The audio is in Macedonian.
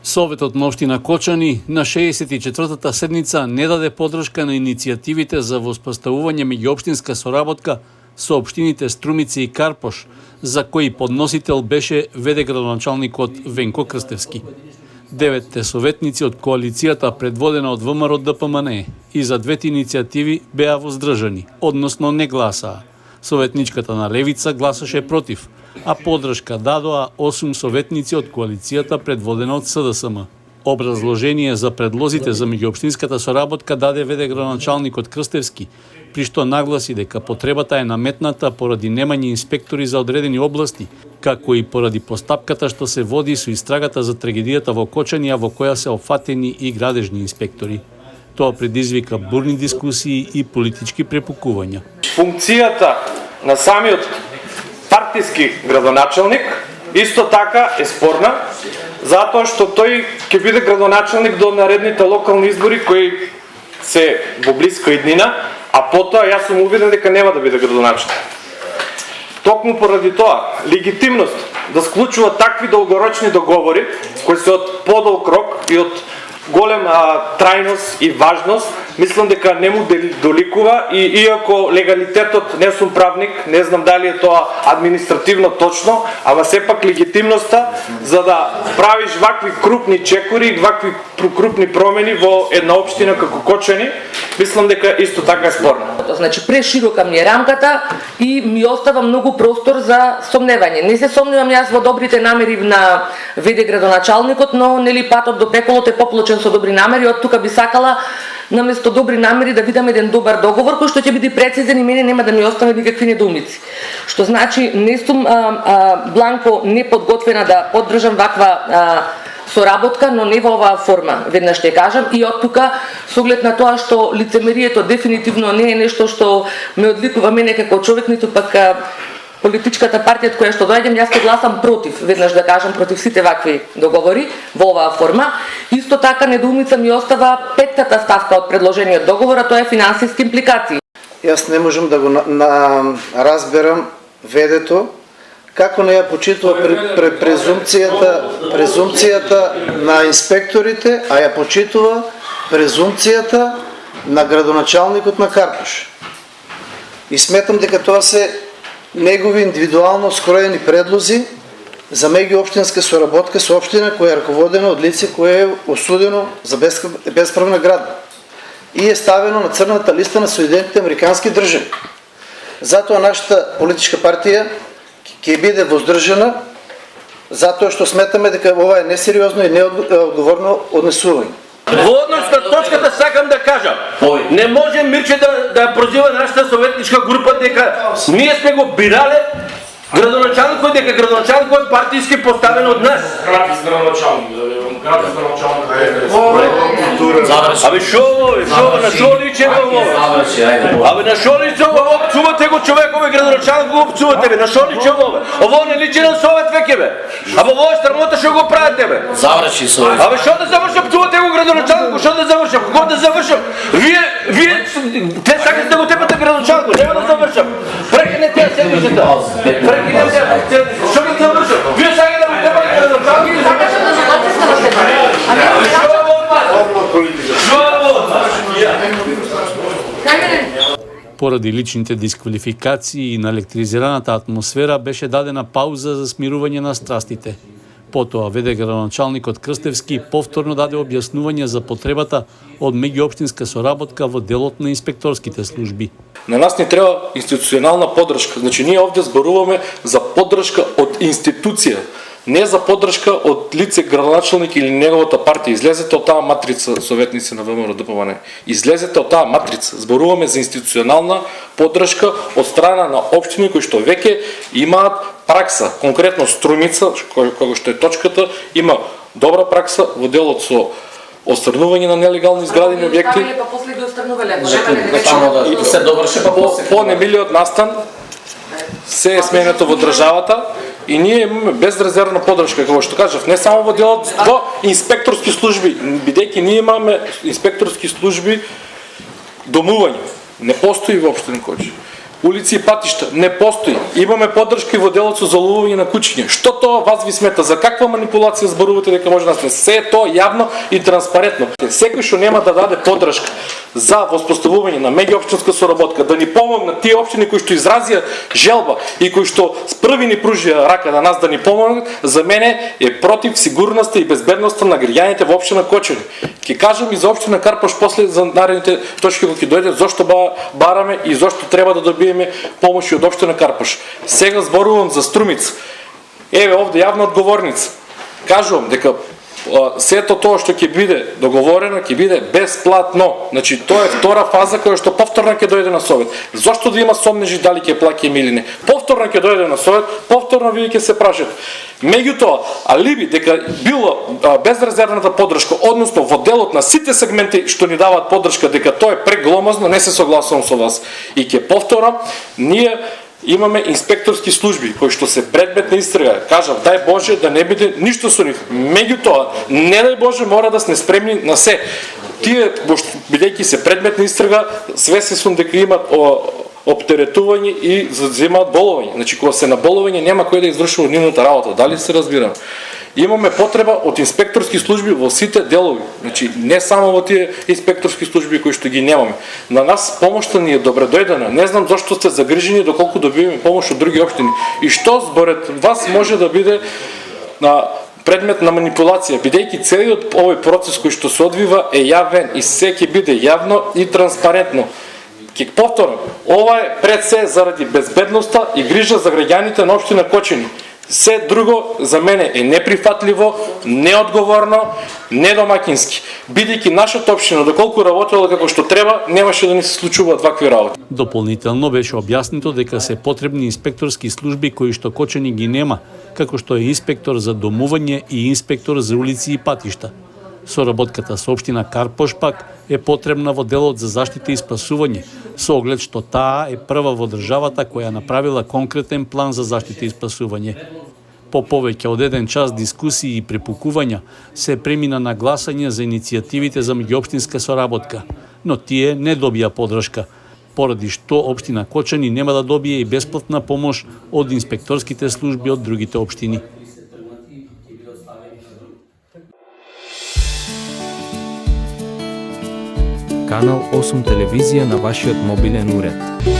Советот на општина Кочани на 64-та седница не даде подршка на иницијативите за воспоставување меѓуопштинска соработка со општините Струмица и Карпош, за кои подносител беше ВД градоначалникот Венко Крстевски. 9 советници од коалицијата предводена од ВМРО ДПМН и за двете иницијативи беа воздржани, односно не гласаа. Советничката на Левица гласаше против, а подршка дадоа 8 советници од коалицијата предводена од СДСМ. Образложение за предлозите за меѓуопштинската соработка даде ВД градоначалникот Крстевски, при што нагласи дека потребата е наметната поради немање инспектори за одредени области, како и поради постапката што се води со истрагата за трагедијата во Кочани, во која се опфатени и градежни инспектори. Тоа предизвика бурни дискусии и политички препукувања. Функцијата на самиот партиски градоначалник исто така е спорна, затоа што тој ќе биде градоначалник до наредните локални избори кои се во блиска иднина, а потоа јас сум убеден дека нема да биде градоначалник. Токму поради тоа, легитимност да склучува такви долгорочни договори кои се од подолг рок и од голема трајност и важност, мислам дека не му доликува и иако легалитетот, не сум правник, не знам дали е тоа административно точно, ама сепак легитимноста за да правиш вакви крупни чекори, вакви крупни промени во една општина како Кочани, мислам дека исто така е спорно. Значи преширока ми е рамката и ми остава многу простор за сомневање. Не се сомневам јас во добрите намери на ВД градоначалникот, но нели патот до пеколот е поплочен со добри намери, од тука би сакала наместо добри намери да видам еден добар договор кој што ќе биде прецизен и мене нема да ми остави никакви недоумици. Што значи не сум бланко неподготвена да поддржам ваква соработка, но не во оваа форма, веднаш ќе кажам, и од тука со оглед на тоа што лицемерието дефинитивно не е нешто што ме одликува мене како човек, ниту пак политичката партија од која што доаѓам, јас ќе гласам против, веднаш да кажам, против сите вакви договори во оваа форма. Исто така недоумица ми остава петтата ставка од предложениот договор, а тоа е финансиски импликации. Јас не можам да го разберам ведето како не ја почитува презумпцијата на инспекторите, а ја почитува презумпцијата на градоначалникот на Карпош. И сметам дека тоа се негови индивидуално скроени предлози за меѓуопштинска соработка со општина која е раководена од лице кое е осудено за бесправна градба и е ставено на црната листа на Соединетите американски држави. Затоа нашата политичка партија ќе биде воздржана, затоа што сметаме дека ова е несериозно и неодговорно однесување. Во однос на точката сакам да кажам, не може Мирче да прозива нашата советничка група дека ние сме го бирале градоначалникот, дека градоначалникот е партиски поставен од нас. Градис градоначалник. Абе шо на шо личе во? Абе на шо личе во? Пцувате го човекове градоначалник, го пцувате бе. На шо личе во? Ово не личи на совет веќе бе. Абе ово е стармота што го правите бе. Заврши совет. Абе шо да завршам, пцувате го градоначалник, шо да завршам? Како да завршам? Вие те сакате да го тепате градоначалник, нема да завршам. Прекинете седмицата. Шо да завршам? Вие сакате да го тепате градоначалник, сакате да Поради личните дисквалификации и на електризираната атмосфера беше дадена пауза за смирување на страстите. Потоа ВД градоначалникот Крстевски повторно даде објаснување за потребата од меѓуопштинска соработка во делот на инспекторските служби. На нас не треба институционална поддршка. Значи ние овде зборуваме за поддршка од институција, не за поддршка од лице градоначалник или неговата партија. Излезете од таа матрица, советници на ВМРО ДПМН. Излезете од таа матрица. Зборуваме за институционална поддршка од страна на општини кои што веќе имаат пракса, конкретно Струмица, кога што е точката, има добра пракса во делот со отстрнување на нелегални изградени објекти. Се доврши па после. По немилиот настан се е сменето во државата и ние имаме безрезервна поддршка, како што кажав, не само во делот во инспекторски служби, бидејќи ние имаме инспекторски служби домување. Не постои во општина Кочани. улици и патишта не постои. Имаме поддршка и во делот со заловување на куќиња. Што тоа вас ви смета? За каква манипулација зборувате дека може да стане? Се е тоа јавно и транспарентно. Секој што нема да даде поддршка за воспоставување на меѓуопштинска соработка, да ни помогнат тие општини кои што изразија желба и кои што први ни пружија рака на нас да ни помогнат, за мене е против сигурноста и безбедноста на граѓаните во општина Кочани. Ќе кажам и за општина Карпош после за наредните точки кога ќе дојде зошто бараме и зошто треба да добиеме помош од општина Карпош. Сега зборувам за Струмица. Еве овде јавна одговорница. Кажувам дека сето тоа што ќе биде договорено ќе биде бесплатно. Значи тоа е втора фаза која што повторно ќе дојде на совет. Зошто да има сомнежи дали ќе плаќаме или не? Повторно ќе дојде на совет, повторно вие ќе се прашате. Меѓутоа, алиби дека било безрезервната поддршка, односно во делот на сите сегменти што ни даваат поддршка дека тоа е прегломазно, не се согласувам со вас. И ќе повторам, ние имаме инспекторски служби кои што се предмет на истрага. Кажав, дај Боже да не биде ништо со нив. Меѓутоа, не дај Боже мора да сме спремни на се. Тие бидејќи се предмет на истрага, свесен сум дека имат оптеретување и земаат болување. Значи кога се на болување нема кој да извршува нивната работа. Дали се разбирам? Имаме потреба од инспекторски служби во сите делови. Значи не само во тие инспекторски служби кои што ги немаме. На нас помошта ни е добре дојдена. Не знам зошто сте загрижени доколку добиваме помош од други општини. И што според вас може да биде на предмет на манипулација, бидејќи целиот овој процес кој што се одвива е јавен и се ќе биде јавно и транспарентно. Ќе повторам, ова е пред се заради безбедноста и грижа за граѓаните на општина Кочани. Се друго за мене е неприфатливо, неодговорно, недомакински. Бидејќи нашата општина доколку работела како што треба, немаше да ни се случуваат вакви работи. Дополнително беше објаснето дека се потребни инспекторски служби кои што Кочани ги нема, како што е инспектор за домување и инспектор за улици и патишта. Соработката со општина Карпош пак е потребна во делот за заштита и спасување, со оглед што таа е прва во државата која направила конкретен план за заштита и спасување. По повеќе од 1 час дискусии и препукувања се премина на гласање за иницијативите за меѓуопштинска соработка, но тие не добија поддршка, поради што општина Кочани нема да добие и бесплатна помош од инспекторските служби од другите општини. Канал 8 телевизија на вашиот мобилен уред.